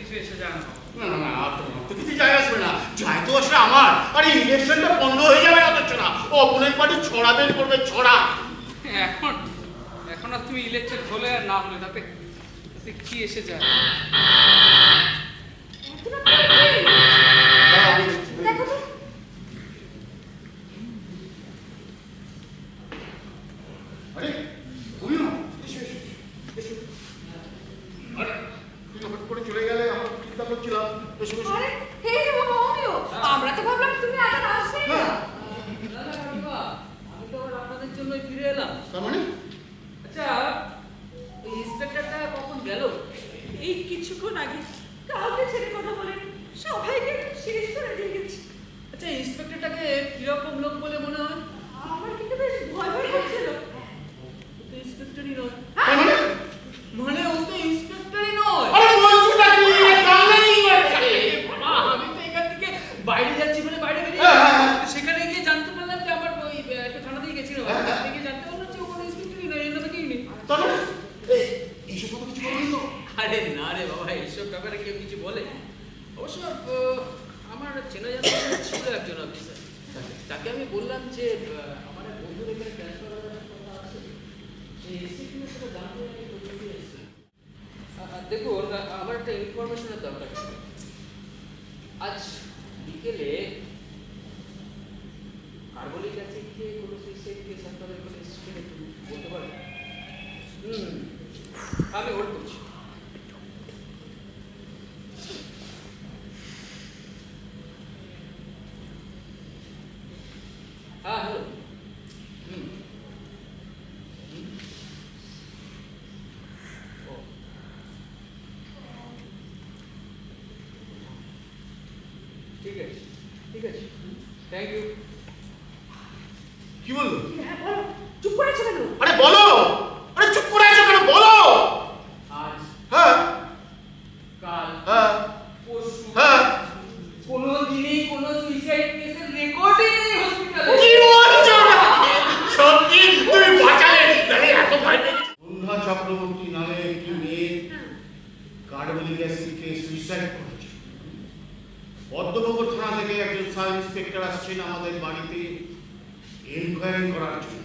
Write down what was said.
কিছু এসে যায় না। না না না, তোমার তো কিছু যায় আসবে না, যাই তো আসলে আমার। আরে ইলেকশনটা বন্ধ হয়ে যাবে অথচ না, অপোনেন্ট পার্টি ছড়া বের করবে, ছড়া। এখন এখন আর তুমি ইলেকশন হলে আর না হলে তাতে কি এসে যায়? দেখো তো আরে তুমিও আরে তুই হঠাৎ করে চলে গেলে, আমার চিন্তা করছিলাম। এসো এসো। আরে হে রে বাবা আমিও, আমরা তো ভাবলাম তুমি আজ আর আসবে না। আমি তো আপনাদের জন্যই ফিরে এলাম। তার মানে আচ্ছা, ওই ইন্সপেক্টরটা কখন গেল? এই কিছুক্ষণ আগে কাউকে ছেড়ে কথা বলেন, সবাইকে শেষ করে দিয়ে গেছে। আচ্ছা, ইন্সপেক্টরটাকে কিরকম লোক বলে মনে হয়? আমার কিন্তু বেশ ভয় ভয় করছিল। ও তো ইন্সপেক্টরই নয়। তার মানে মানে ও তো ইন্সপেক্টরই নয়। আরে বলছোটা কি, জানলেই বাবা, আমি তো এখান থেকে বাইরে যাচ্ছি বলে বাইরে বেরিয়ে সেখানে গিয়ে জানতে পারলাম যে আমার ওই একটা থানা দিয়ে গেছিল, থানা গিয়ে জানতে পারলাম যে ও কোনো ইন্সপেক্টরই নয়, এর নামে কেউ নেই। তার মানে এইসব কথা কিছু বলবি তো? আরে না রে বাবা, এইসব ব্যাপারে কেউ কিছু বলে? অবশ্য আমার চেনা জানা ছিল একজন অফিসার, তাকে আমি বললাম যে আমার এক বন্ধুর এখানে ট্রান্সফার করার কথা আছে, এসিপির সাথে জানতে আমি প্রথমে এসেছি। দেখুন, আমার একটা ইনফরমেশনের দরকার ছিল। আজ বিকেলে কার্বলিক অ্যাসিড খেয়ে কোনো সুইসাইড কেস আপনাদের কোনো এসেছে একটু বলতে পারেন? আমি হোল্ড করছি। হ্যাঁ, হ্যালো। ও ঠিক আছে, ঠিক আছে, থ্যাংক ইউ। কি বললো? হ্যাঁ বলো, চুপ করে আছো কেন? আরে বলো, আরে চুপ করে আছো কেন, বলো। আজ, হ্যাঁ কাল, হ্যাঁ পরশু, হ্যাঁ। কোনো দিনই কোনো সুইসাইড কেসের রেকর্ডই নেই হসপিটালে। কি বলছো? সত্যি তুমি বাঁচালে, তাহলে এত ভয় পেয়ে। সন্ধ্যা চক্রবর্তী নামে একটি মেয়ে কার্বলিক অ্যাসিড খেয়ে সুইসাইড করেছে। পদ্মনগর থানা থেকে একজন সাব ইন্সপেক্টর আসছেন আমাদের বাড়িতে এনকোয়ারি করার জন্য।